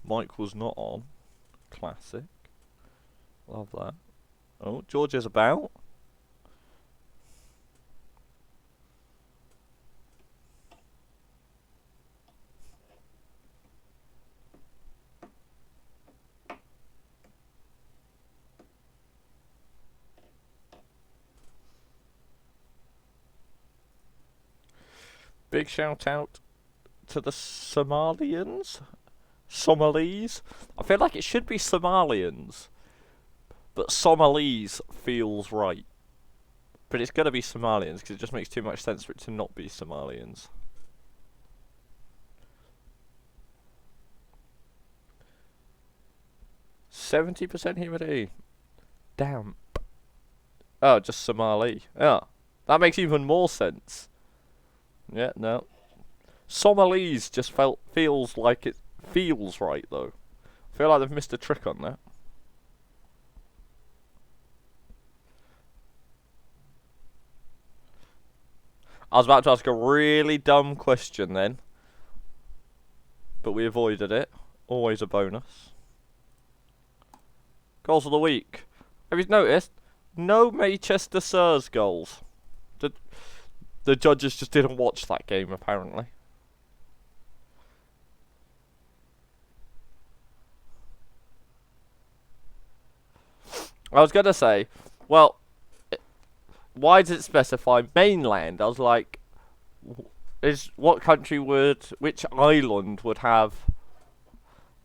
Mike was not on. Classic. Love that. Oh, Georgia's about. Big shout out to the Somalians. Somalis. I feel like it should be Somalians, but Somalis feels right. But it's gonna be Somalians because it just makes too much sense for it to not be Somalians. %70 humidity. Damn. Oh, just Somali. Yeah, that makes even more sense. Yeah, no. Somalis just feels like it feels right though. I feel like they've missed a trick on that. I was about to ask a really dumb question then, but we avoided it. Always a bonus. Goals of the week. Have you noticed? No Manchester Sirs goals. The judges just didn't watch that game apparently. I was gonna say, well, why does it specify mainland? I was like, which island would have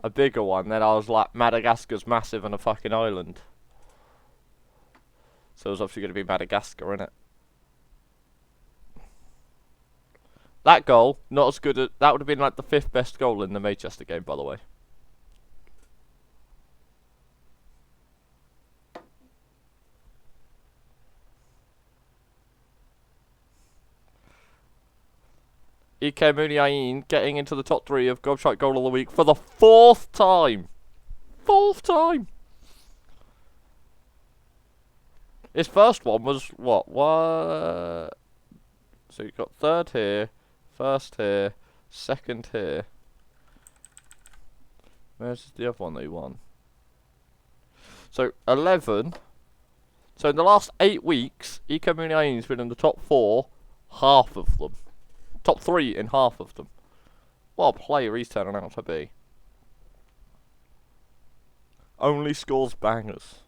a bigger one? Then I was like, Madagascar's massive and a fucking island. So it was obviously going to be Madagascar, innit? That goal, not as good as... That would have been like the 5th best goal in the Manchester game, by the way. Ike Muniain getting into the top 3 of Gobshite Goal of the Week for the 4th time. 4th time. His first one was what? What? So you got 3rd here, 1st here, 2nd here. Where's the other one that he won? So 11. So in the last 8 weeks, Ike Muniain's been in the top 4, half of them. Top 3 in half of them. What a player he's turning out to be. Only scores bangers.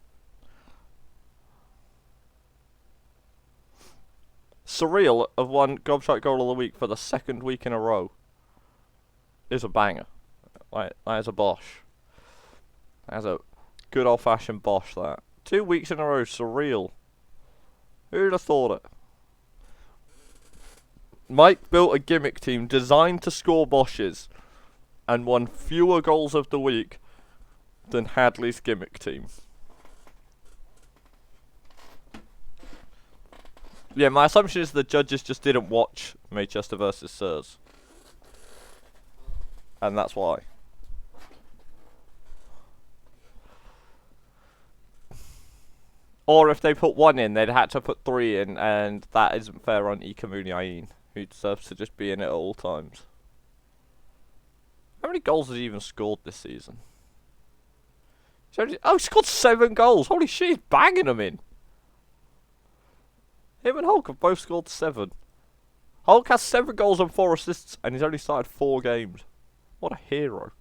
Surreal have won Gobshite Goal of the Week for the 2nd week in a row. Is a banger. Like, that is a bosh. That's a good old fashioned bosh, that. 2 weeks in a row, Surreal. Who'd have thought it? Mike built a gimmick team designed to score boshes and won fewer goals of the week than Hadley's gimmick team. Yeah, my assumption is the judges just didn't watch Manchester versus Sirs. And that's why. Or if they put 1 in, they'd had to put 3 in, and that isn't fair on Ike Muniain, who deserves to just be in it at all times. How many goals has he even scored this season? He scored 7 goals. Holy shit, he's banging them in. Him and Hulk have both scored 7. Hulk has 7 goals and 4 assists, and he's only started 4 games. What a hero.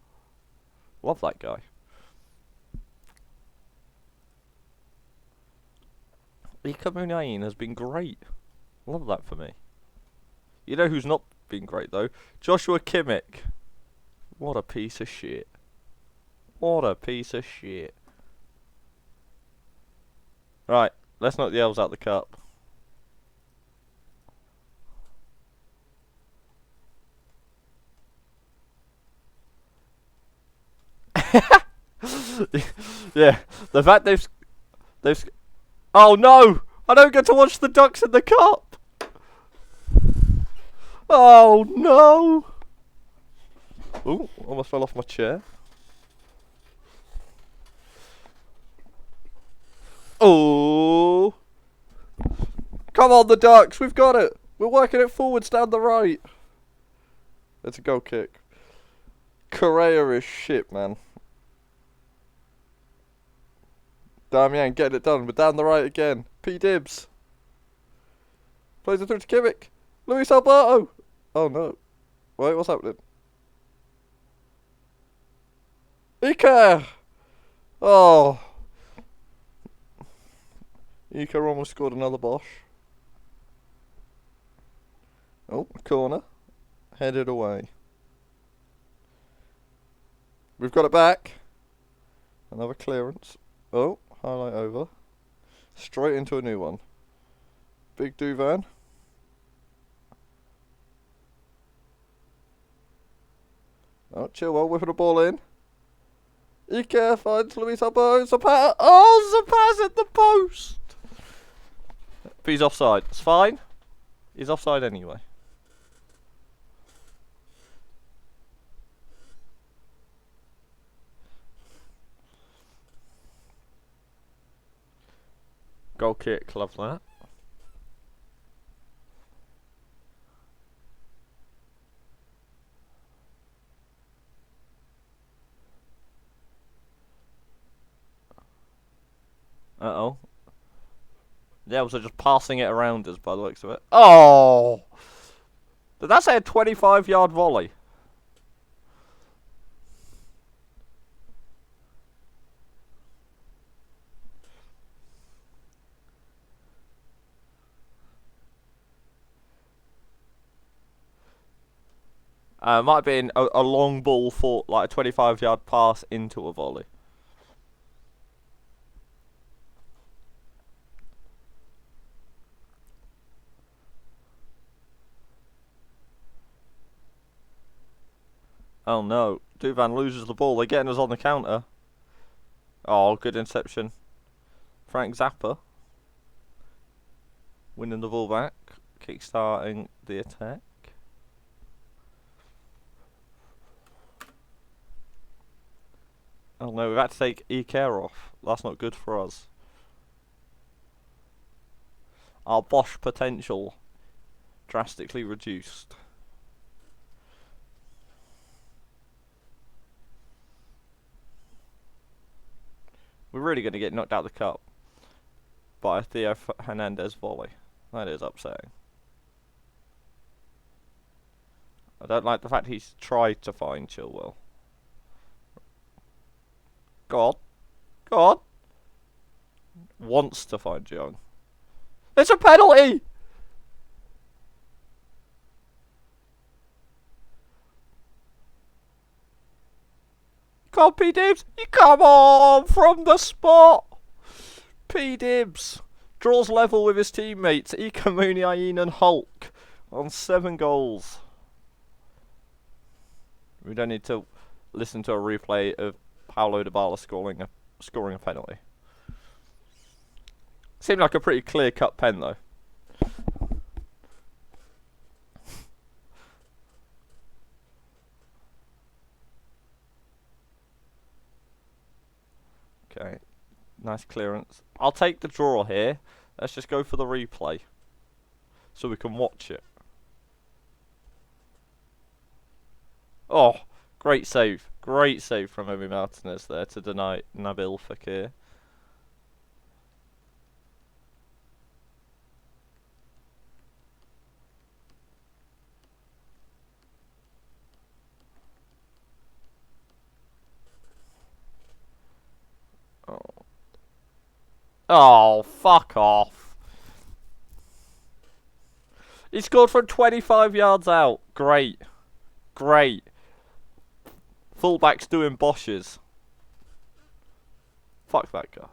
Love that guy. Ike Muniain has been great. Love that for me. You know who's not been great, though? Joshua Kimmich. What a piece of shit. What a piece of shit. Right, let's knock the elves out the cup. Yeah, the fact they've... Oh no! I don't get to watch the Ducks in the cup! Oh no! Ooh, almost fell off my chair. Oh! Come on, the Ducks, we've got it! We're working it forwards down the right. It's a goal kick. Correa is shit, man. Damian getting it done, but down the right again. P. Dibs. Plays it through to Kimmich. Luis Alberto. Oh no. Wait, what's happening? Iker! Oh. Iker almost scored another Bosch. Oh, corner. Headed away. We've got it back. Another clearance. Oh, highlight over. Straight into a new one. Big Duvan. Oh, Chilwell whipping the ball in. Iker finds Luis Alberto. Zapata. Oh, Zapata's at the post. But he's offside. It's fine. He's offside anyway. Goal kick, love that. Uh-oh. Yeah, was just passing it around us by the looks of it. Oh! Did that say a 25-yard volley? Might have been a long ball for like a 25-yard pass into a volley. Oh no, Duvan loses the ball. They're getting us on the counter. Oh, good interception. Frank Zappa winning the ball back, kick-starting the attack. Oh no, we've had to take Iker off. That's not good for us. Our Bosch potential drastically reduced. We're really going to get knocked out of the cup by a Theo Hernandez volley. That is upsetting. I don't like the fact he's tried to find Chilwell. Go on. Go on. Wants to find Young. It's a penalty! Come on, P. Dibs. You come on from the spot. P. Dibs draws level with his teammates Ika Muniain and Hulk on 7 goals. We don't need to listen to a replay of Paulo Dybala scoring a penalty. Seemed like a pretty clear-cut pen though. Okay, nice clearance. I'll take the draw here. Let's just go for the replay so we can watch it. Oh, great save. Great save from Emi Martinez there to deny Nabil Fekir. Oh, fuck off. He scored from 25 yards out. Great. Great. Fullback's doing Bosches. Fuck that guy.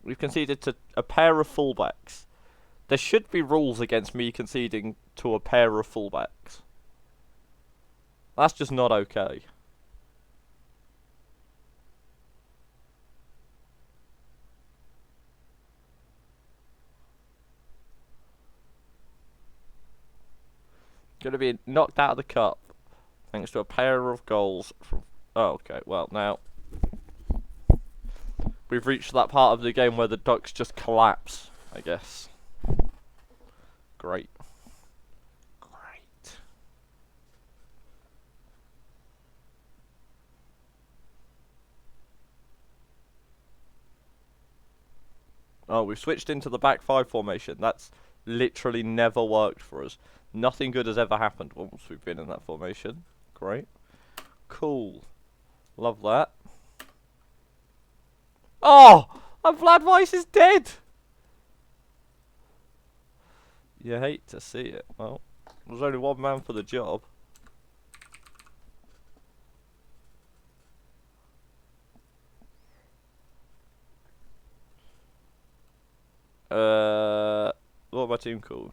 We've conceded to a pair of fullbacks. There should be rules against me conceding to a pair of fullbacks. That's just not okay. Going to be knocked out of the cup thanks to a pair of goals from... Oh, okay, well, now we've reached that part of the game where the Ducks just collapse, I guess. Great. Great. Oh, we've switched into the back five formation. That's literally never worked for us. Nothing good has ever happened once we've been in that formation. Great. Cool. Love that. Oh! And Vlad Weiss is dead! You hate to see it. Well, there's only one man for the job. What my team called?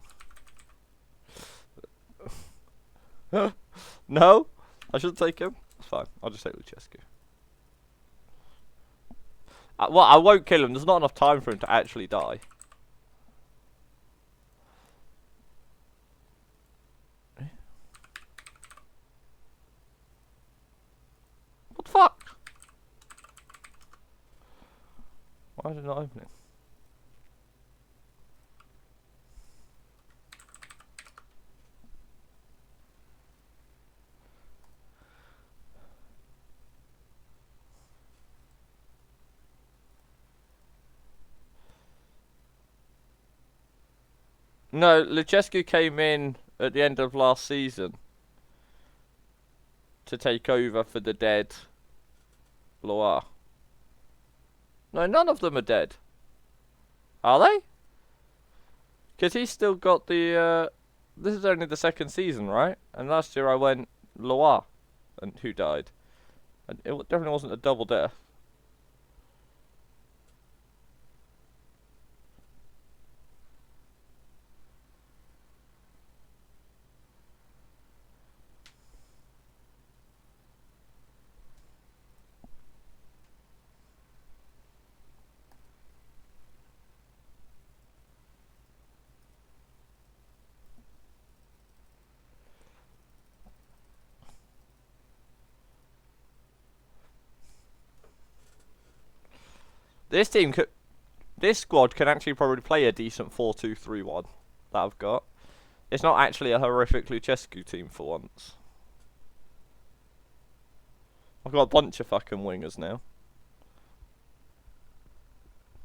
No? I should take him? It's fine. I'll just take Luchescu. Well, I won't kill him. There's not enough time for him to actually die. What the fuck? Why is it not opening? No, Luchescu came in at the end of last season to take over for the dead Loire. No, none of them are dead. Are they? Because he's still got the, this is only the second season, right? And last year I went Loire, and who died. And it definitely wasn't a double death. This team could, this squad can actually probably play a decent 4-2-3-1 that I've got. It's not actually a horrific Luchescu team for once. I've got a bunch of fucking wingers now.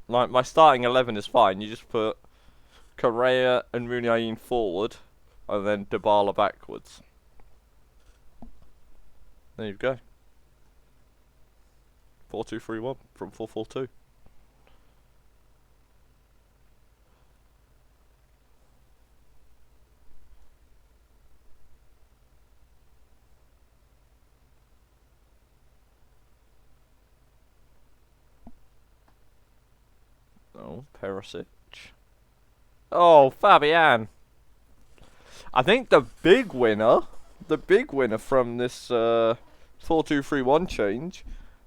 Like, my starting 11 is fine. You just put Correa and Muniain forward, and then Dybala backwards. There you go. 4-2-3-1 from 4-4-2. Oh, Perisic. Oh, Fabian. I think the big winner from this 4-2-3-1 change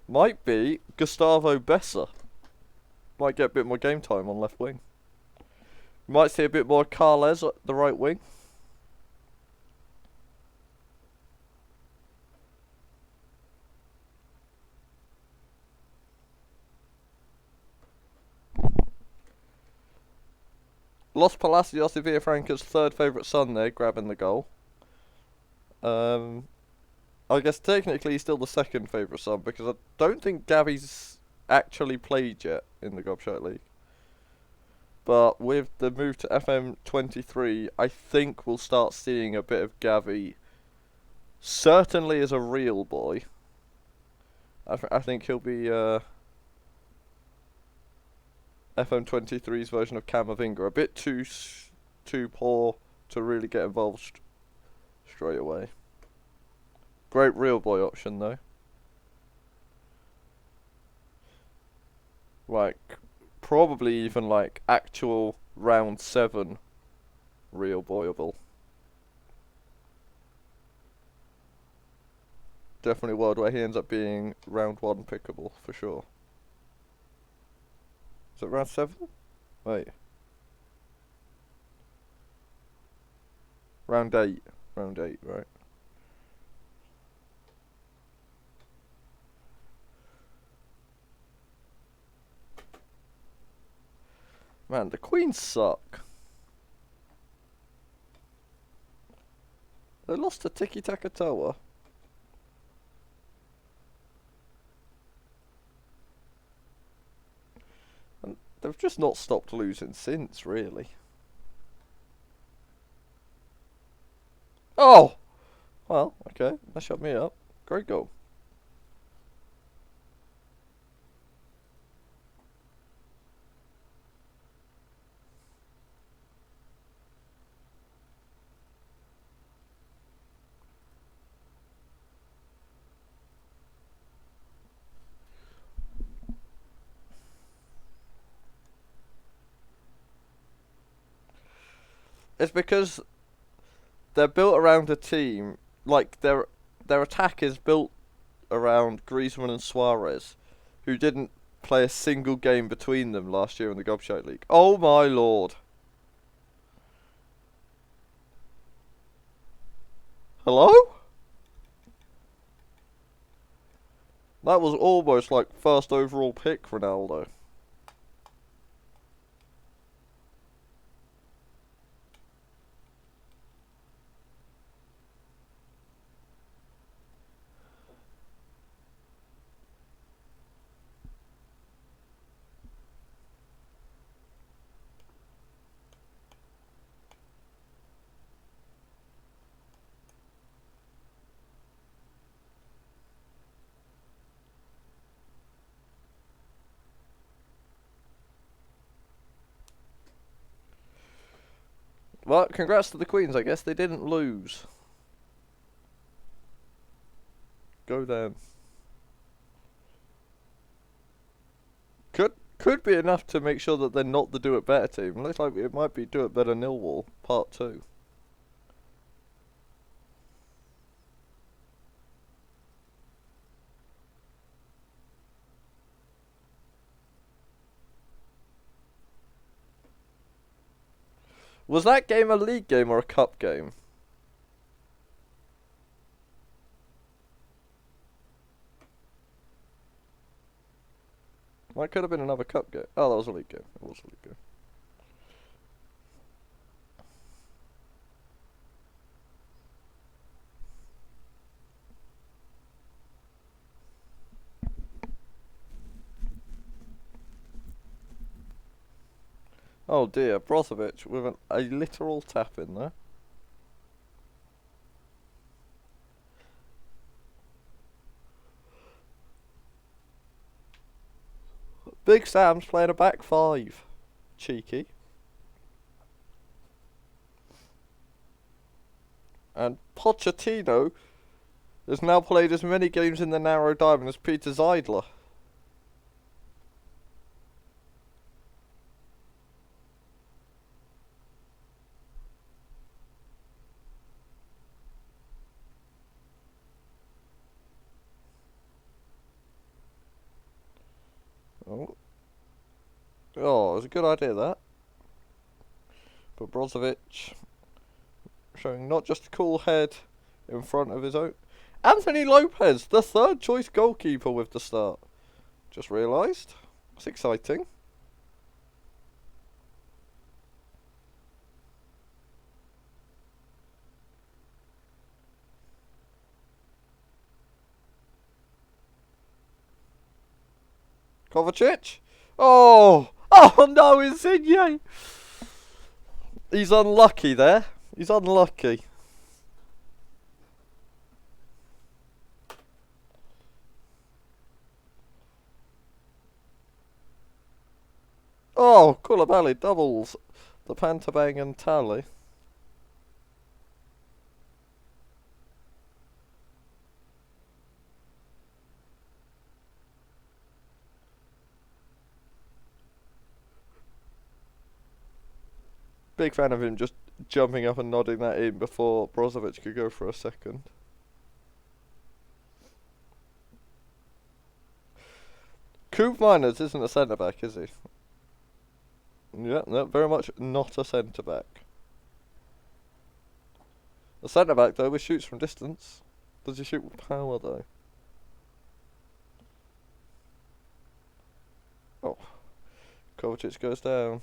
might be Gustavo Bessa. Might get a bit more game time on left wing. Might see a bit more Carles at the right wing. Los Palacios de Villafranca's third favourite son there, grabbing the goal. I guess technically he's still the second favourite son, because I don't think Gavi's actually played yet in the Gobshite League. But with the move to FM23, I think we'll start seeing a bit of Gavi. Certainly as a real boy. I think he'll be FM23's version of Camavinga. A bit too poor to really get involved straight away. Great real boy option though. Like, probably even like actual round 7 real boyable. Definitely a world where he ends up being round 1 pickable for sure. Is it round 7? Wait. Round 8. Round 8, right. Man, the Queens suck. They lost to Tiki Taka Toa. And they've just not stopped losing since, really. Oh! Well, okay, that shut me up. Great goal. It's because they're built around a team, like their attack is built around Griezmann and Suarez, who didn't play a single game between them last year in the Gobshite League. Oh my lord. Hello? That was almost like first overall pick Ronaldo. Well, congrats to the Queens. I guess they didn't lose. Go then. Could be enough to make sure that they're not the Do It Better team. Looks like it might be Do It Better Millwall Part 2. Was that game a league game or a cup game? That could have been another cup game. Oh, that was a league game. It was a league game. Oh dear, Brozovic with a literal tap in there. Big Sam's playing a back five. Cheeky. And Pochettino has now played as many games in the Narrow Diamond as Peter Zeidler. Oh, it was a good idea that. But Brozovic showing not just a cool head in front of his own. Anthony Lopez, the third choice goalkeeper with the start. Just realised. It's exciting. Kovacic. Oh no, Insigne. He's unlucky there. He's unlucky. Oh, Koulibaly doubles the Pantabang and tally. Big fan of him just jumping up and nodding that in before Brozovic could go for a second. Coop Miners isn't a centre back, is he? Yeah, no, very much not a centre back. A centre back though, with shoots from distance. Does he shoot with power though? Oh, Kovacic goes down.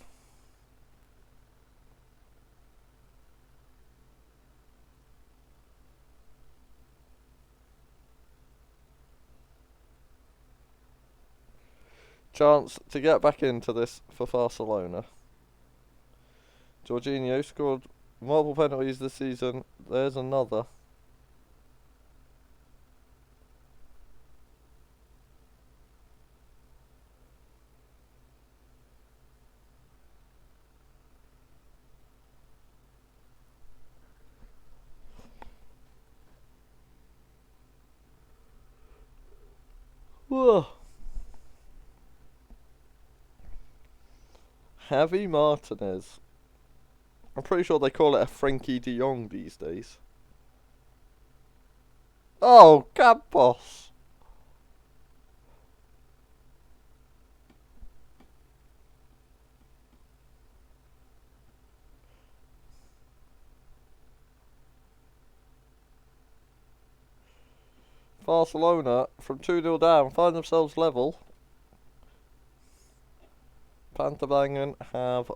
chance to get back into this for Barcelona. Jorginho scored multiple penalties this season. There's another. Whoa. Javi Martinez. I'm pretty sure they call it a Frankie de Jong these days. Oh, Campos. Barcelona, from 2-0 down, find themselves level. Pantabangan have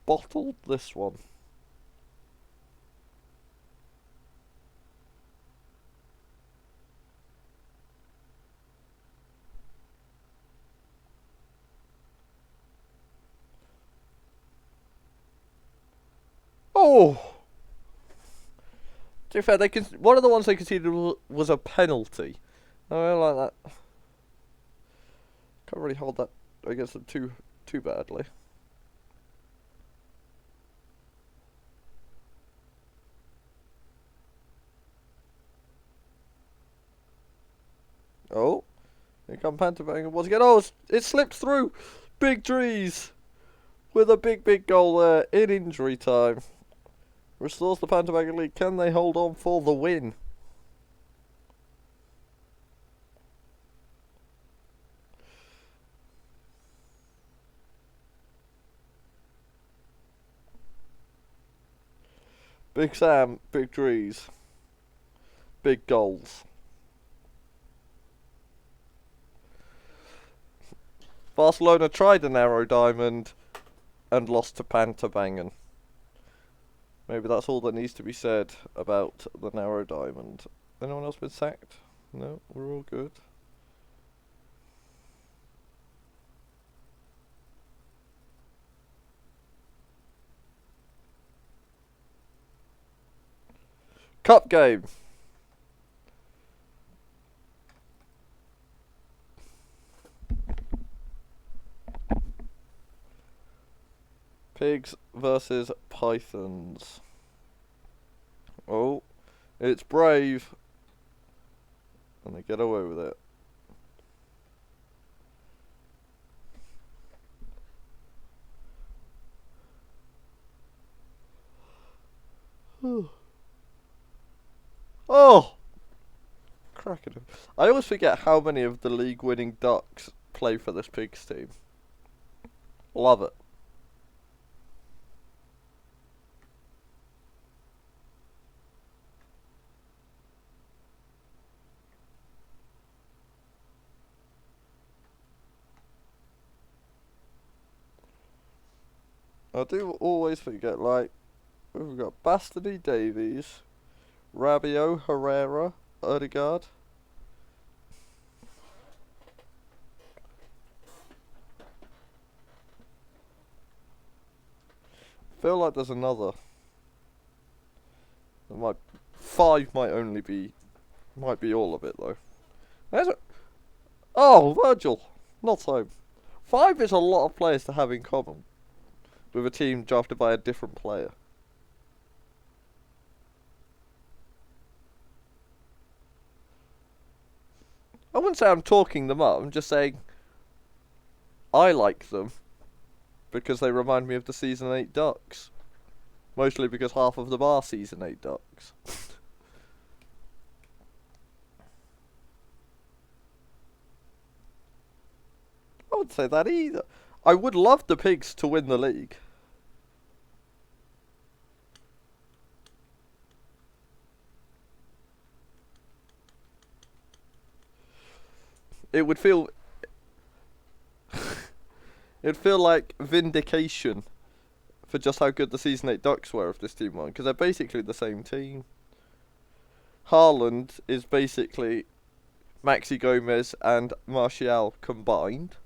bottled this one. Oh! To be fair, one of the ones they conceded was a penalty. I like that. Can't really hold that against them too badly. Oh, here come Pantabangan once again. Oh, it slipped through. Big Drees with a big goal there in injury time. Restores the Pantabangan lead. Can they hold on for the win? Big Sam, big Drees, big goals. Barcelona tried a narrow diamond and lost to Pantabangan. Maybe that's all that needs to be said about the narrow diamond. Anyone else been sacked? No, we're all good. Cup game. Pigs versus Pythons. Oh, it's Brave. And they get away with it. Oh! Cracking him. I always forget how many of the league-winning Ducks play for this Pigs team. Love it. I do always forget, like, we've got Bastardy Davies, Rabiot, Herrera, Odegaard. Feel like there's another. Five might be all of it though. Oh, Virgil, not home. 5 is a lot of players to have in common with a team drafted by a different player. I wouldn't say I'm talking them up, I'm just saying I like them because they remind me of the Season 8 Ducks. Mostly because half of them are Season 8 Ducks. I wouldn't say that either. I would love the Pigs to win the league. It would feel... it'd feel like vindication for just how good the Season 8 Ducks were if this team won, because they're basically the same team. Haaland is basically Maxi Gomez and Martial combined.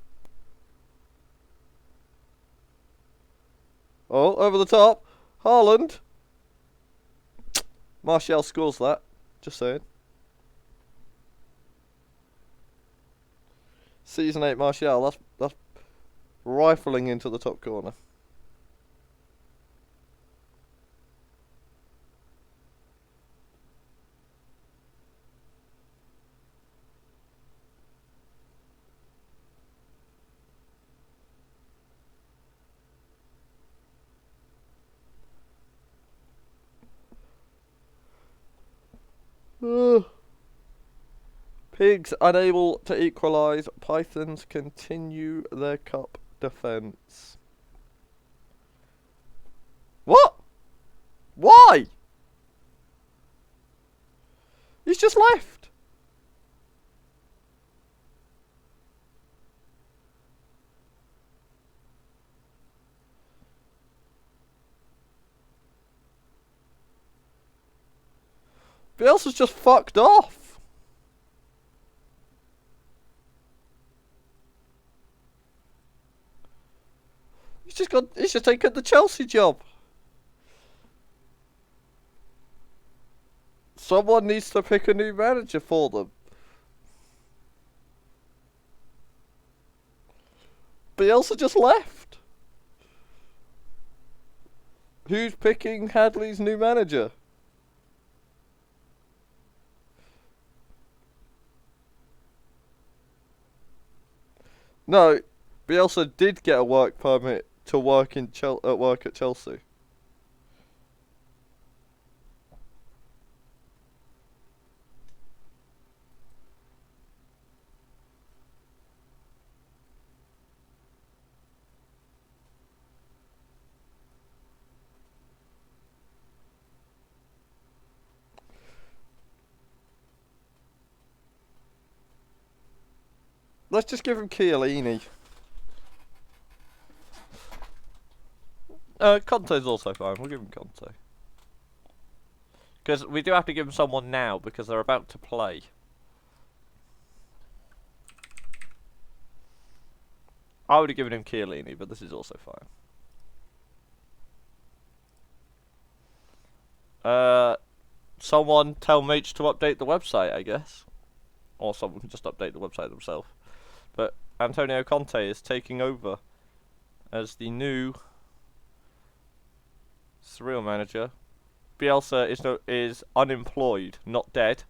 Oh, over the top. Haaland. Martial scores that. Just saying. Season 8 Martial. That's rifling into the top corner. Pigs unable to equalise. Pythons continue their cup defence. What? Why? He's just left. Bielsa's just fucked off. He's just taken the Chelsea job. Someone needs to pick a new manager for them. Bielsa just left. Who's picking Hadley's new manager? No, Bielsa did get a work permit to work at Chelsea. Let's just give him Chiellini. Conte's also fine. We'll give him Conte. Because we do have to give him someone now because they're about to play. I would have given him Chiellini, but this is also fine. Someone tell Meech to update the website, I guess. Or someone can just update the website themselves. But Antonio Conte is taking over as the new surreal manager. Bielsa is unemployed, not dead,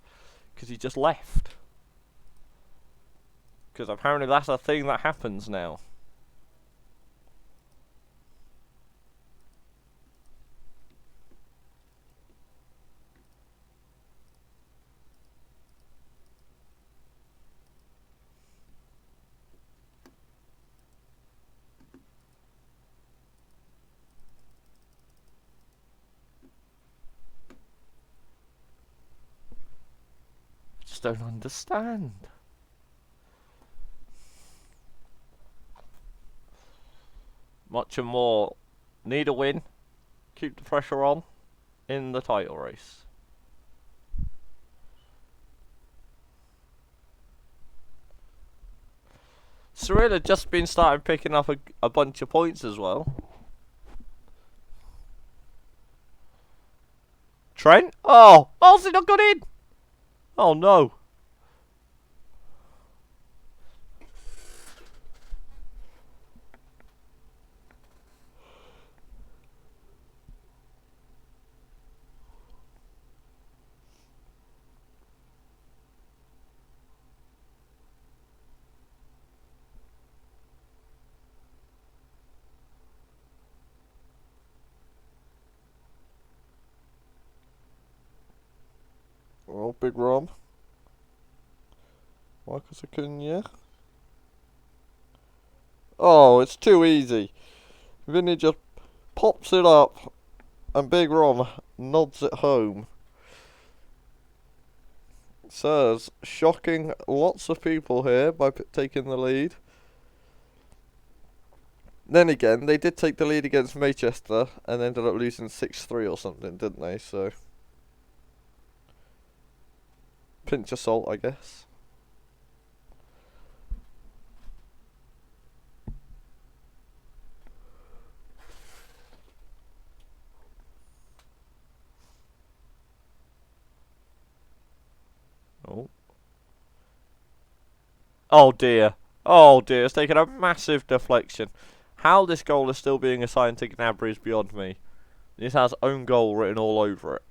because he just left. Because apparently that's a thing that happens now. Don't understand. Much and more. Need a win. Keep the pressure on in the title race. Cyril had just been starting picking up a bunch of points as well. Trent? Oh! How's he not got in? Oh no. Oh, big Rom. Marcus Acuna. Oh, it's too easy. Vinny just pops it up and Big Rom nods it home. Sirs, shocking lots of people here by taking the lead. Then again, they did take the lead against Manchester and ended up losing 6-3 or something, didn't they? So, pinch of salt, I guess. Oh dear. Oh dear, it's taken a massive deflection. How this goal is still being assigned to Gnabry is beyond me. This has own goal written all over it.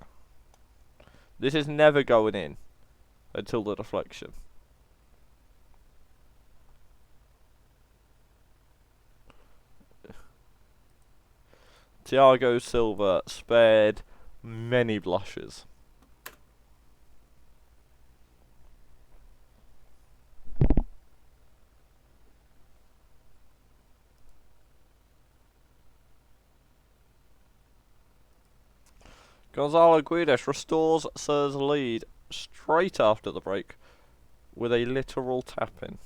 This is never going in until the deflection. Thiago Silva spared many blushes. Gonzalo Guedes restores Spurs' lead straight after the break with a literal tap-in.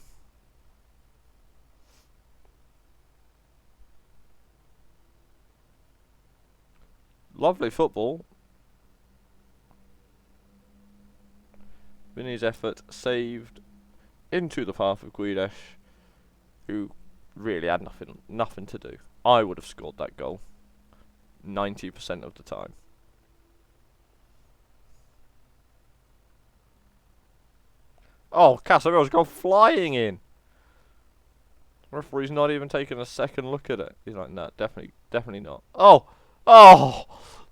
Lovely football. Vinny's effort saved into the path of Guedes, who really had nothing to do. I would have scored that goal 90% of the time. Oh, Casemiro's gone flying in. Referee's not even taking a second look at it. He's like, no, definitely not. Oh,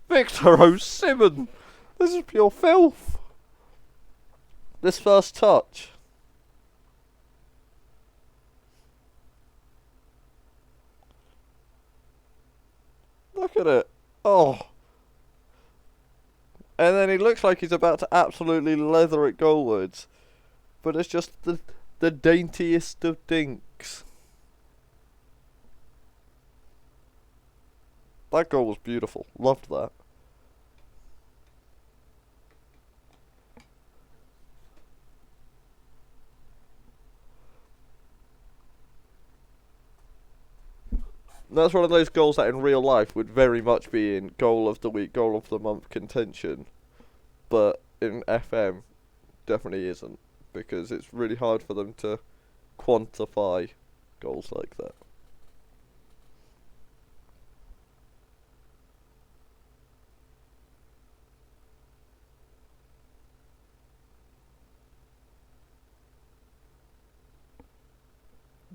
Victor Osimhen. This is pure filth. This first touch. Look at it. Oh. And then he looks like he's about to absolutely leather it goalwards. But it's just the daintiest of dinks. That goal was beautiful. Loved that. That's one of those goals that in real life would very much be in goal of the week, goal of the month contention. But in FM, definitely isn't. Because it's really hard for them to quantify goals like that.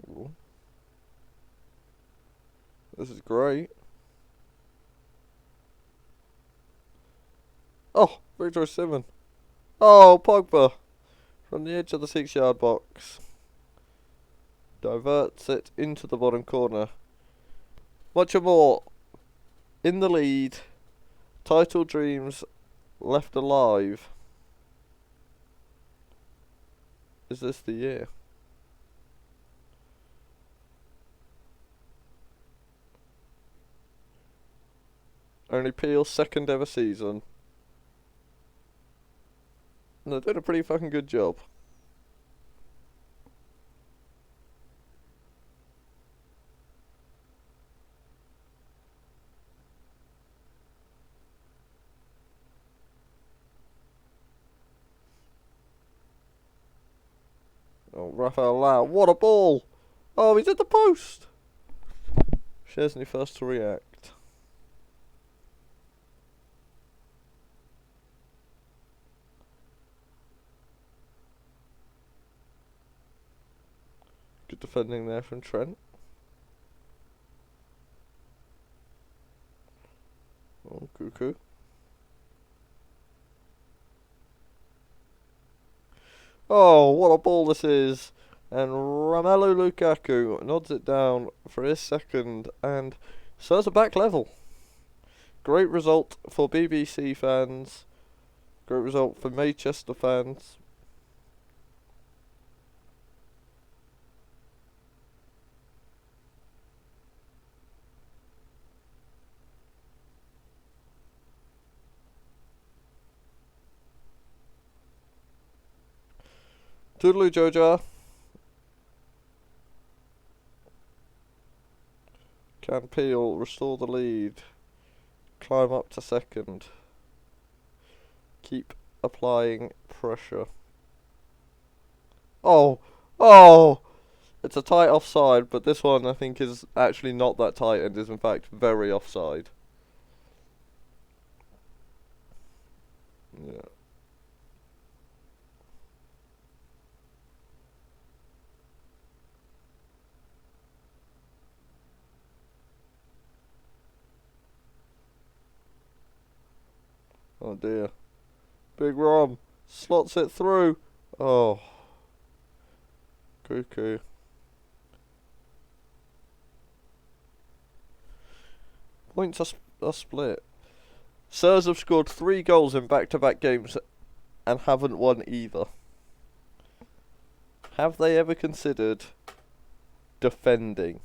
Ooh. This is great. Oh, Victor Osimhen. Oh, Pogba. From the edge of the 6-yard box. Diverts it into the bottom corner. Much more. In the lead. Title dreams left alive. Is this the year? Only Peel's second ever season. And they did a pretty fucking good job. Oh, Rafael Lau. What a ball! Oh, he's at the post! Chesney first to react. Good defending there from Trent. Oh, Cuckoo. Oh, what a ball this is! And Romelu Lukaku nods it down for his second, and so it's a back level. Great result for BBC fans. Great result for Manchester fans. Toodaloo, Joja. Can Peel restore the lead? Climb up to second. Keep applying pressure. Oh! Oh! It's a tight offside, but this one I think is actually not that tight and is in fact very offside. Yeah. Oh dear. Big Rom slots it through. Oh. Cuckoo. Points are split. Sirs have scored 3 goals in back-to-back games and haven't won either. Have they ever considered defending?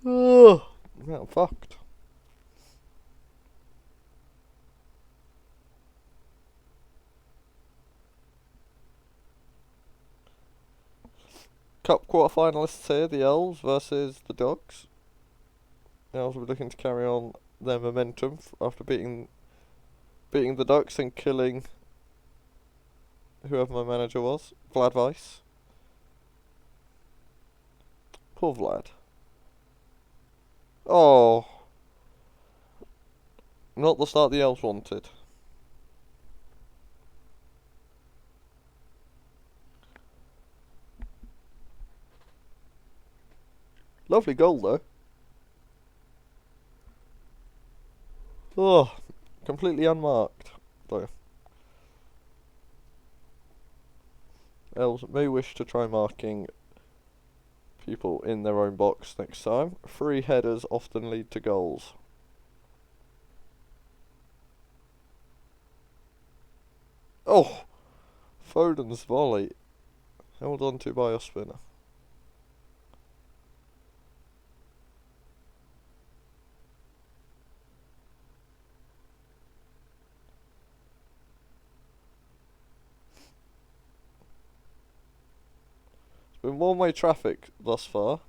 Ugh. I'm fucked. Cup quarter-finalists here, the Elves versus the Dogs. The Elves will be looking to carry on their momentum after beating the Ducks and killing whoever my manager was, Vlad Weiss. Poor Vlad. Oh. Not the start the Elves wanted. Lovely goal though. Oh, completely unmarked though. Elves may wish to try marking people in their own box next time. Free headers often lead to goals. Oh! Foden's volley. Held on to by Ospina. It's been one-way traffic thus far.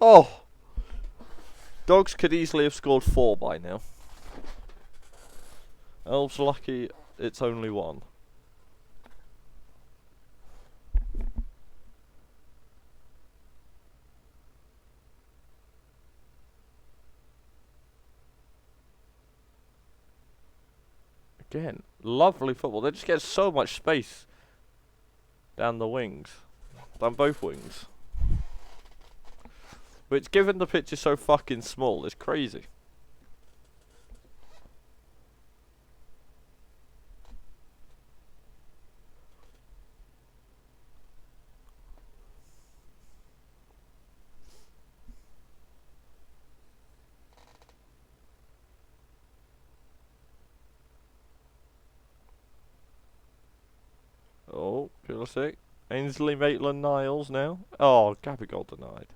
Oh! Dogs could easily have scored 4 by now. Elves lucky it's only 1. Again, lovely football. They just get so much space down the wings. Down both wings. Which, given the pitch is so fucking small, is crazy. Oh, Pulisic. Ainsley Maitland-Niles now. Oh, Gabigol denied.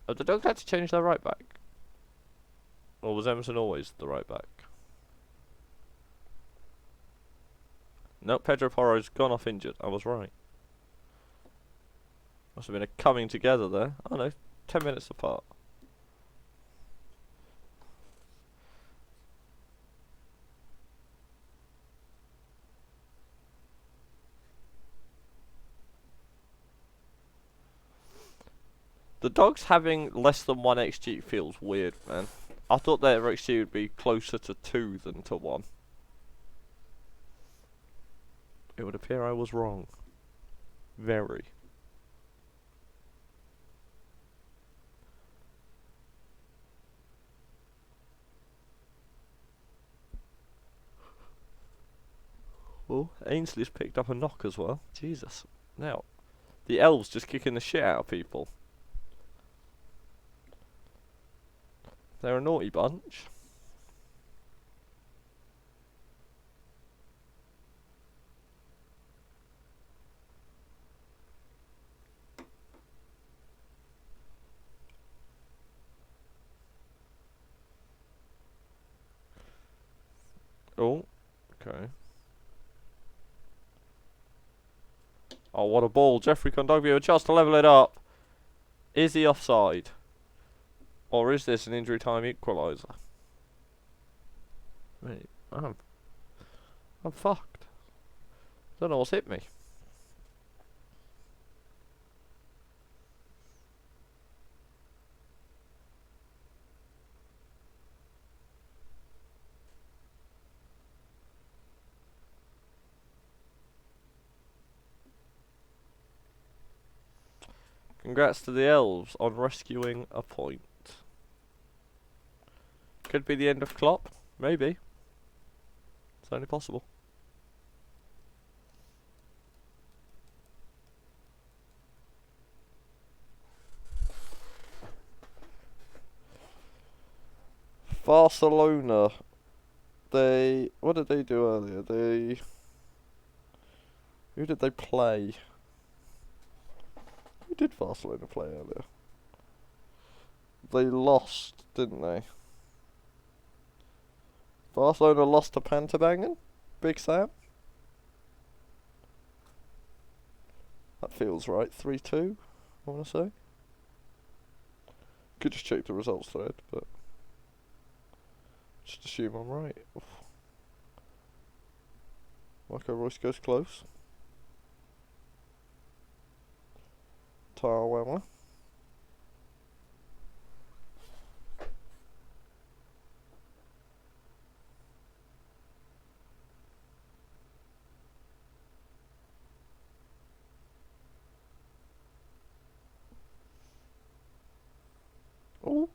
Oh, the Dogs had to change their right back. Or was Emerson always the right back? No, Pedro Porro's gone off injured. I was right. Must have been a coming together there. Oh no, 10 minutes apart. The Dogs having less than 1 XG feels weird, man. I thought their XG would be closer to 2 than to 1. It would appear I was wrong. Very. Oh, Ainsley's picked up a knock as well. Jesus. Now, the Elves just kicking the shit out of people. They're a naughty bunch. Oh, okay. Oh, what a ball. Jeffrey Kondogbia a chance to level it up. Is he offside? Or is this an injury time equaliser? Wait, I'm fucked. Don't know what's hit me. Congrats to the elves on rescuing a point. Could be the end of Klopp. Maybe. It's only possible. Barcelona. What did they do earlier? Who did they play? Who did Barcelona play earlier? They lost, didn't they? Barcelona lost to Pantabangan? Big Sam? That feels right. 3-2, I want to say. Could just check the results thread, but just assume I'm right. Oof. Marco Royce goes close. Tarwella. Oh,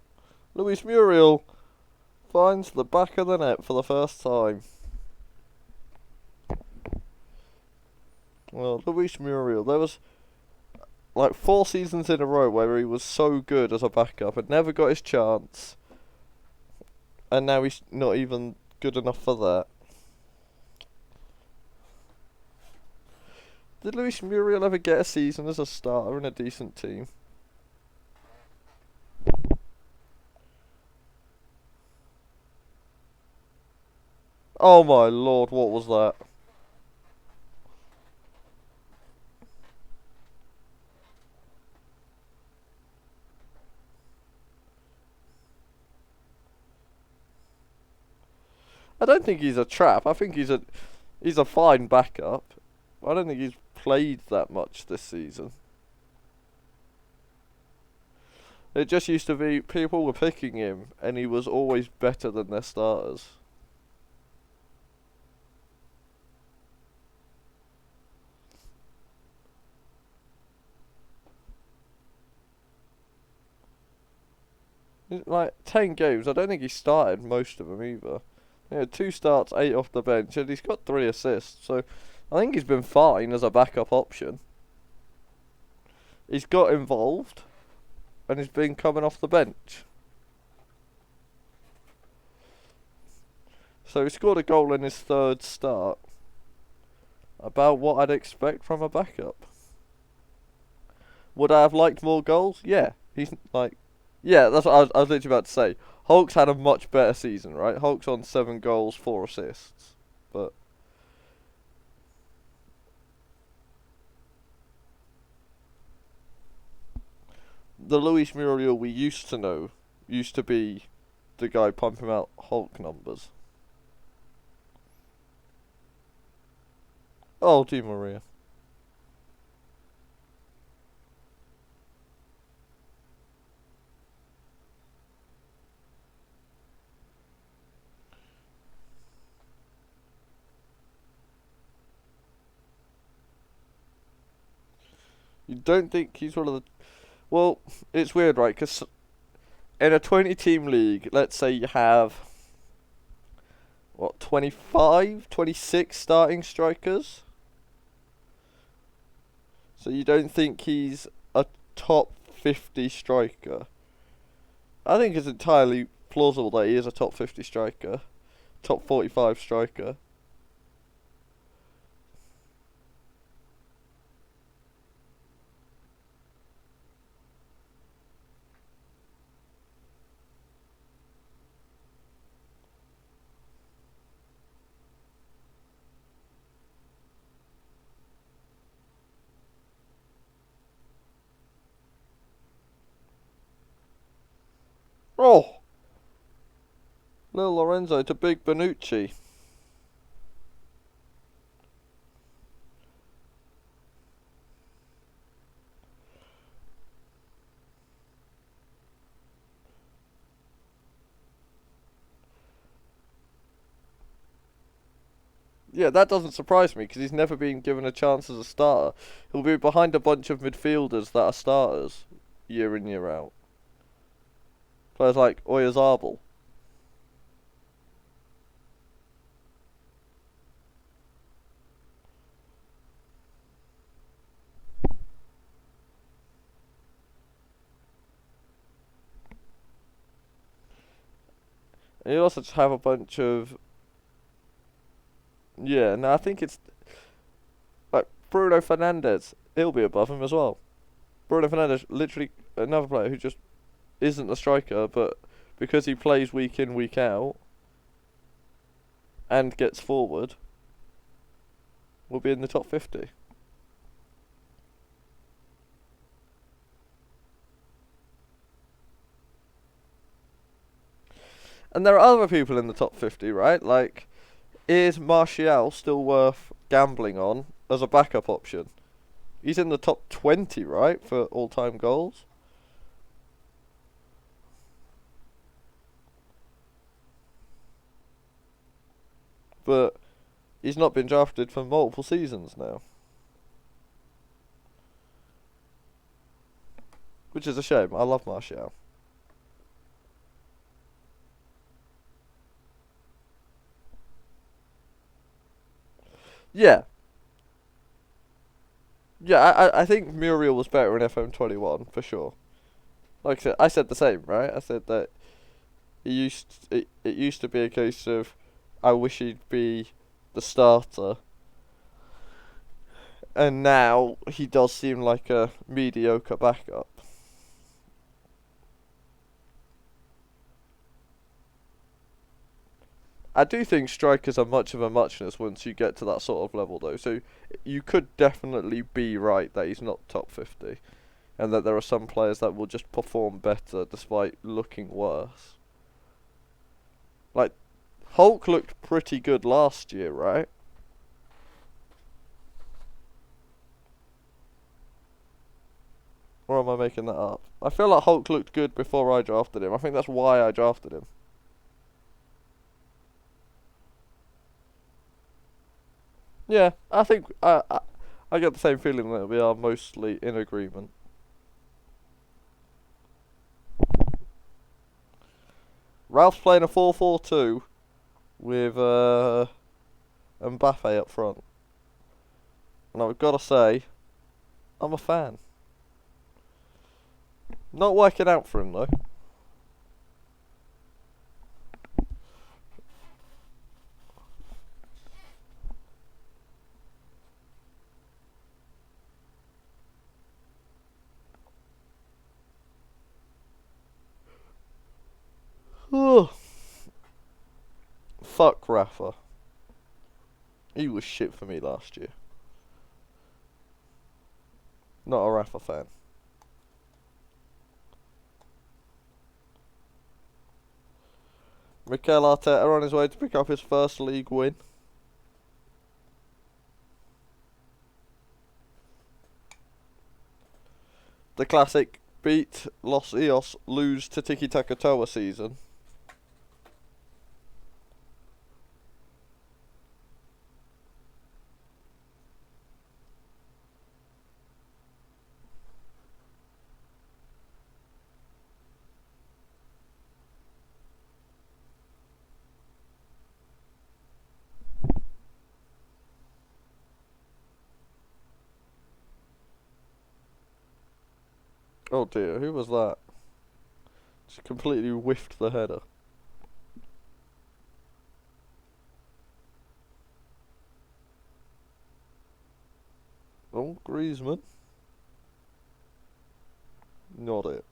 Luis Muriel finds the back of the net for the first time. Well, Luis Muriel, there was like 4 seasons in a row where he was so good as a backup and never got his chance. And now he's not even good enough for that. Did Luis Muriel ever get a season as a starter in a decent team? Oh my lord, what was that? I don't think he's a trap. I think he's a fine backup. I don't think he's played that much this season. It just used to be people were picking him and he was always better than their starters. Like 10 games, I don't think he started most of them either. He had 2 starts, 8 off the bench, and he's got 3 assists. So I think he's been fine as a backup option. He's got involved, and he's been coming off the bench. So he scored a goal in his 3rd start. About what I'd expect from a backup. Would I have liked more goals? Yeah. He's like... Yeah, that's what I was literally about to say. Hulk's had a much better season, right? Hulk's on 7 goals, 4 assists. But... the Luis Muriel we used to know used to be the guy pumping out Hulk numbers. Oh, Di Maria. You don't think he's one of the... Well, it's weird, right? Because in a 20-team league, let's say you have... what, 25, 26 starting strikers? So you don't think he's a top 50 striker? I think it's entirely plausible that he is a top 50 striker. Top 45 striker. Oh! Little Lorenzo to big Bonucci. Yeah, that doesn't surprise me because he's never been given a chance as a starter. He'll be behind a bunch of midfielders that are starters year in, year out. Players like Oyarzabal. And you also just have a bunch of... Yeah, no, I think it's... Like, Bruno Fernandes, he'll be above him as well. Bruno Fernandes, literally another player who just isn't a striker, but because he plays week in, week out, and gets forward, will be in the top 50. And there are other people in the top 50, right? Like, is Martial still worth gambling on as a backup option? He's in the top 20, right, for all-time goals? But he's not been drafted for multiple seasons now. Which is a shame. I love Martial. Yeah. Yeah, I think Muriel was better in FM21, for sure. Like I said the same, right? I said that it used to be a case of I wish he'd be the starter, and now he does seem like a mediocre backup. I do think strikers are much of a muchness once you get to that sort of level, though. So you could definitely be right that he's not top 50, and that there are some players that will just perform better despite looking worse. Like, Hulk looked pretty good last year, right? Or am I making that up? I feel like Hulk looked good before I drafted him. I think that's why I drafted him. Yeah, I think I get the same feeling that we are mostly in agreement. Ralph's playing a 4-4-2 with Mbappe up front. And I've got to say, I'm a fan. Not working out for him though. Fuck Rafa. He was shit for me last year. Not a Rafa fan. Mikel Arteta on his way to pick up his first league win. The classic beat Los Eos, lose to Tiki Taka Toa season. Oh dear, who was that? Just completely whiffed the header. Oh, Griezmann. Not it.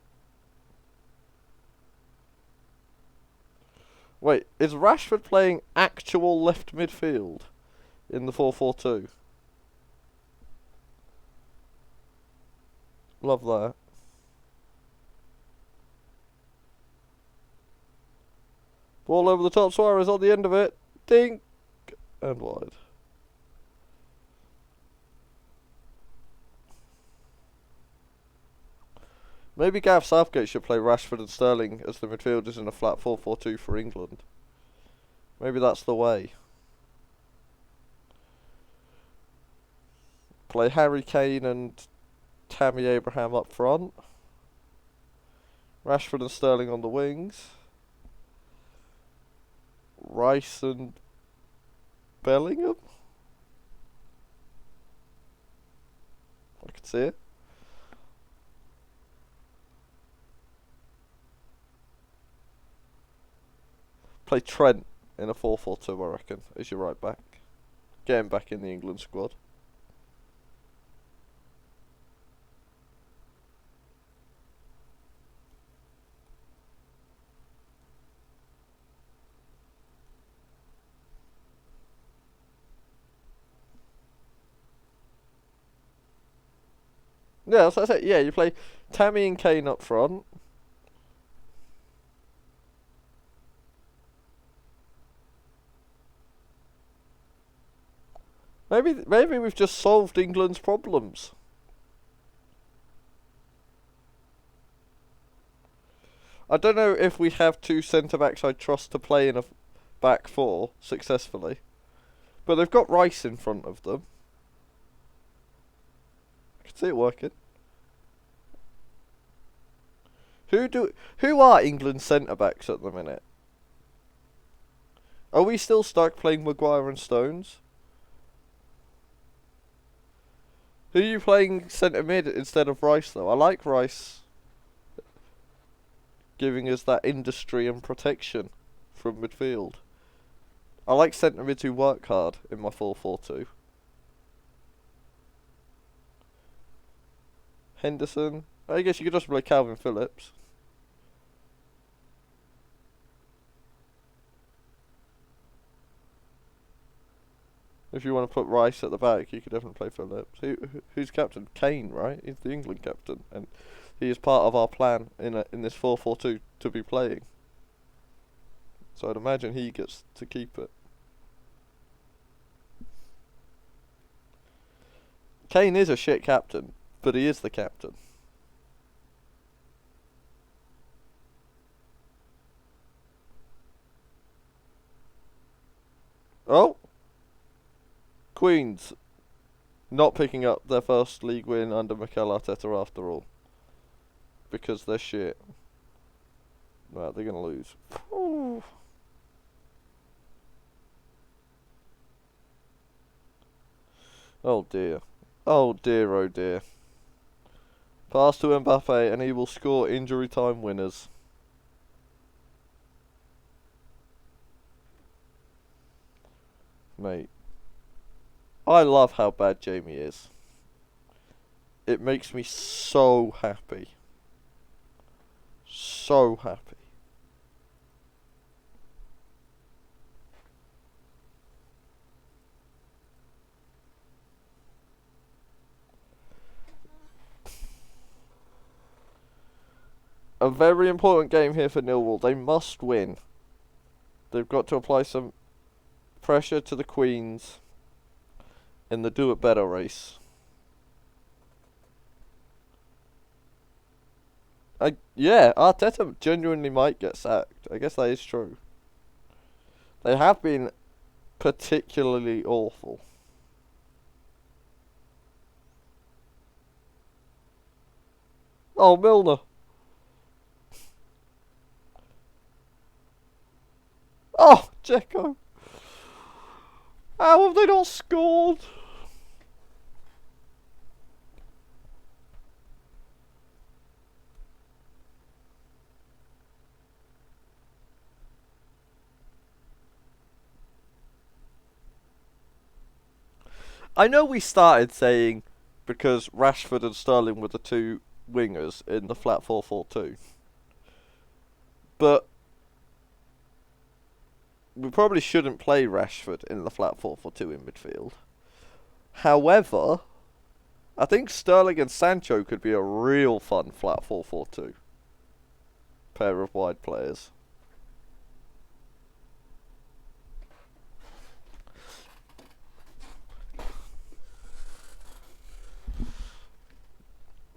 Wait, is Rashford playing actual left midfield in the 4-4-2? Love that. Ball over the top, Suarez on the end of it. Dink! And wide. Maybe Gareth Southgate should play Rashford and Sterling as the midfielders in a flat 4-4-2 for England. Maybe that's the way. Play Harry Kane and Tammy Abraham up front. Rashford and Sterling on the wings. Rice and Bellingham? I could see it. Play Trent in a 4-4-2, I reckon, as your right back. Get him back in the England squad. Yeah, that's what I said. Yeah, you play Tammy and Kane up front. Maybe we've just solved England's problems. I don't know if we have two centre-backs I trust to play in a back four successfully. But they've got Rice in front of them. I can see it working. Who are England's centre-backs at the minute? Are we still stuck playing Maguire and Stones? Who are you playing centre mid instead of Rice though? I like Rice giving us that industry and protection from midfield. I like centre mids who work hard in my 4-4-2. Henderson. I guess you could just play Calvin Phillips. If you want to put Rice at the back, you could definitely play Phillips. Who's captain? Kane, right? He's the England captain, and he is part of our plan in this 4-4-2 to be playing. So I'd imagine he gets to keep it. Kane is a shit captain, but he is the captain. Oh! Queens not picking up their first league win under Mikel Arteta after all. Because they're shit. Right, they're going to lose. Ooh. Oh dear. Oh dear, oh dear. Pass to Mbappe and he will score injury time winners. Mate. I love how bad Jamie is. It makes me so happy. So happy. A very important game here for Millwall. They must win. They've got to apply some pressure to the Queens in the do it better race. Yeah, Arteta genuinely might get sacked. I guess that is true. They have been particularly awful. Oh, Milner. Oh, Dzeko. How have they not scored? I know we started saying because Rashford and Sterling were the two wingers in the flat 4-4-2. But we probably shouldn't play Rashford in the flat 4-4-2 in midfield. However, I think Sterling and Sancho could be a real fun flat 4-4-2 pair of wide players.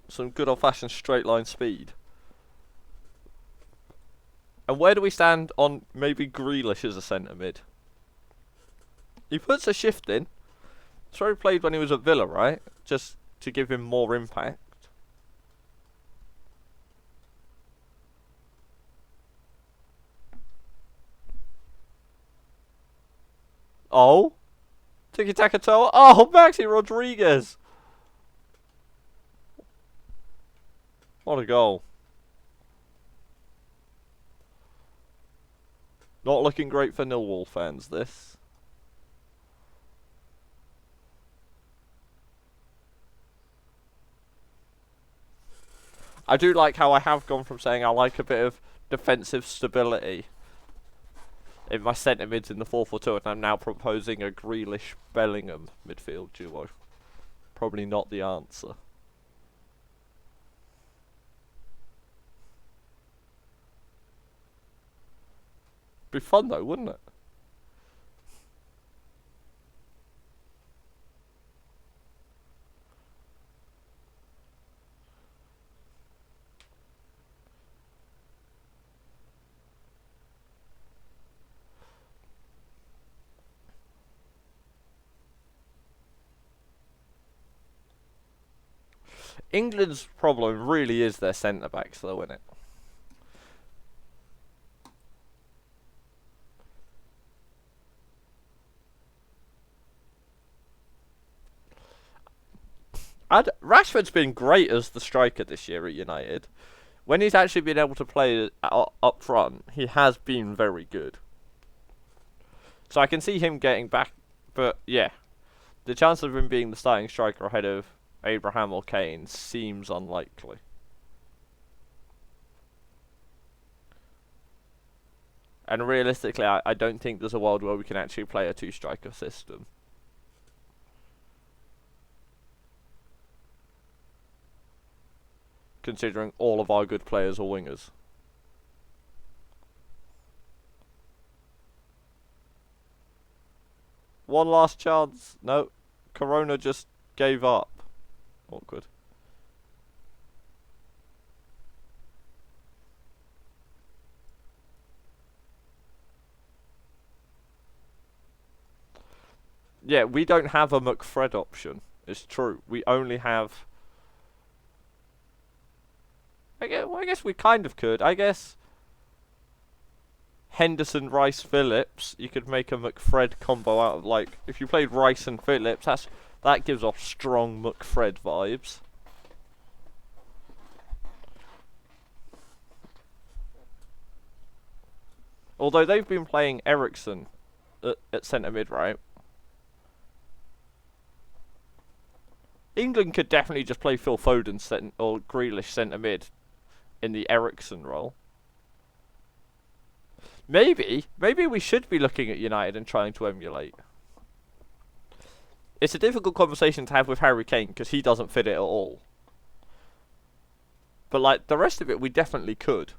Some good old-fashioned straight line speed. And where do we stand on maybe Grealish as a centre mid? He puts a shift in. That's where he played when he was at Villa, right? Just to give him more impact. Oh? Tiki-taka toe? Oh, Maxi Rodriguez! What a goal. Not looking great for Millwall fans, this. I do like how I have gone from saying I like a bit of defensive stability in my centre mids in the 4-4-2, and I'm now proposing a Grealish-Bellingham midfield duo. Probably not the answer. Be fun though, wouldn't it? England's problem really is their centre backs, though, isn't it? Rashford's been great as the striker this year at United. When he's actually been able to play up front, he has been very good. So I can see him getting back, but yeah, the chance of him being the starting striker ahead of Abraham or Kane seems unlikely. And realistically, I don't think there's a world where we can actually play a two-striker system. Considering all of our good players are wingers. One last chance. No, Corona just gave up. Awkward. Yeah, we don't have a McFred option. It's true. We only have... I guess we kind of could. I guess Henderson, Rice, Phillips. You could make a McFred combo out of, like, if you played Rice and Phillips, that gives off strong McFred vibes. Although they've been playing Ericsson at centre mid, right? England could definitely just play Phil Foden or Grealish centre mid in the Ericsson role. Maybe we should be looking at United and trying to emulate. It's a difficult conversation to have with Harry Kane because he doesn't fit it at all. But like the rest of it, we definitely could.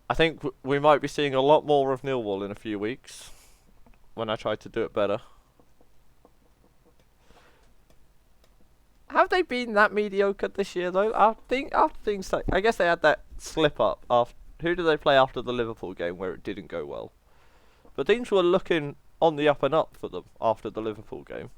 I think we might be seeing a lot more of Millwall in a few weeks when I try to do it better. Have they been that mediocre this year though? I guess they had that slip up after. Who did they play after the Liverpool game where it didn't go well? But things were looking on the up and up for them after the Liverpool game.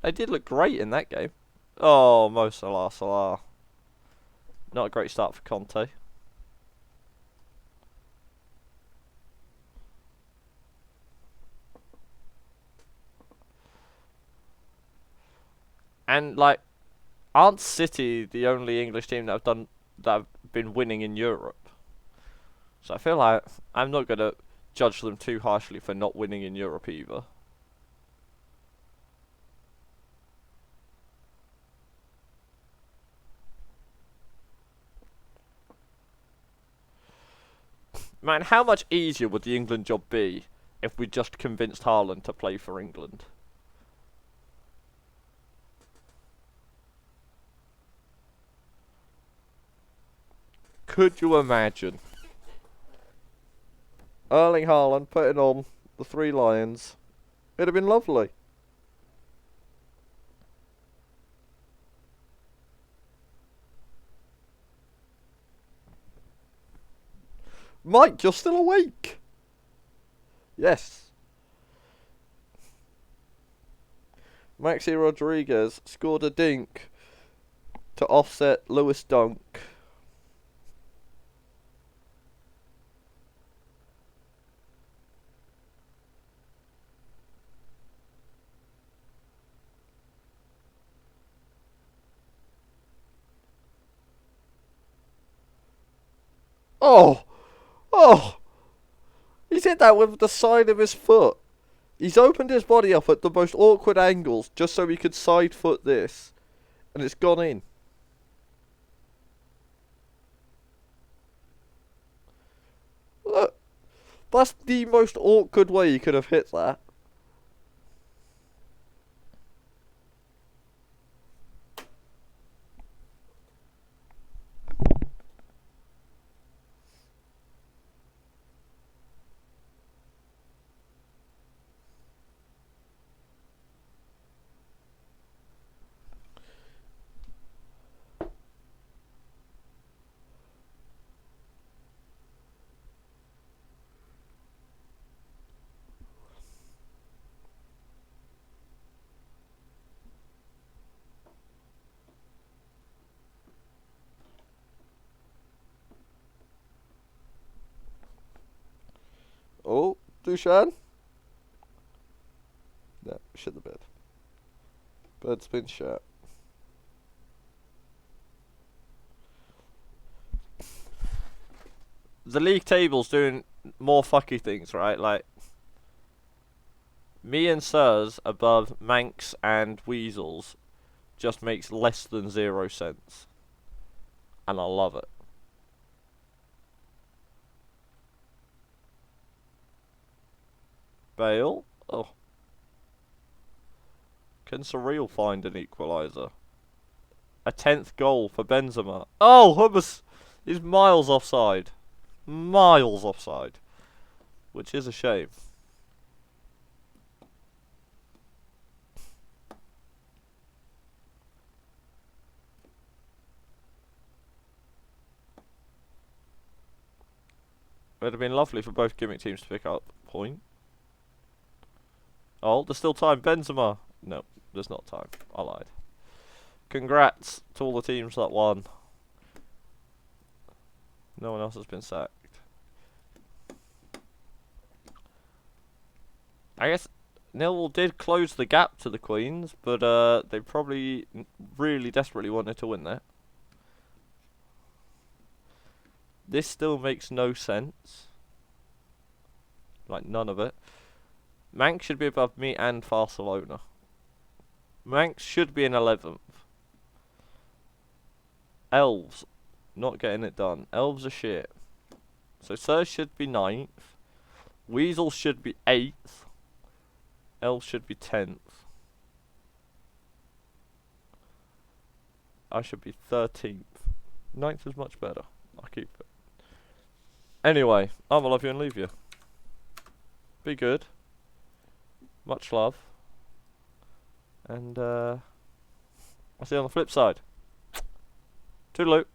They did look great in that game. Oh, Mo Salah. Not a great start for Conte. And like, aren't City the only English team that have been winning in Europe? So I feel like I'm not gonna judge them too harshly for not winning in Europe either. Man, how much easier would the England job be if we just convinced Haaland to play for England? Could you imagine Erling Haaland putting on the 3 Lions? It'd have been lovely. Mike, you're still awake. Yes. Maxi Rodriguez scored a dink to offset Lewis Dunk. Oh! Oh! He's hit that with the side of his foot. He's opened his body up at the most awkward angles just so he could side foot this. And it's gone in. Look. That's the most awkward way you could have hit that. Oh, Dushan? No, shit the bed. Bed's been shut. The league table's doing more fucky things, right? Like, me and Sirs above Manx and Weasels just makes less than 0 cents. And I love it. Bale? Oh. Can Surreal find an equaliser? A 10th goal for Benzema. Oh, Hummus is miles offside. Miles offside. Which is a shame. It would have been lovely for both gimmick teams to pick up a point. Oh, there's still time. Benzema. No, there's not time. I lied. Congrats to all the teams that won. No one else has been sacked. I guess Millwall did close the gap to the Queens, but they probably really desperately wanted to win that. This still makes no sense. Like, none of it. Manx should be above me and Barcelona. Manx should be in 11th. Elves, not getting it done. Elves are shit. So Sirs should be 9th. Weasels should be 8th. Elves should be 10th. I should be 13th. 9th is much better. I'll keep it. Anyway, I'm gonna love you and leave you. Be good. Much love. And I'll see you on the flip side. Toodaloo.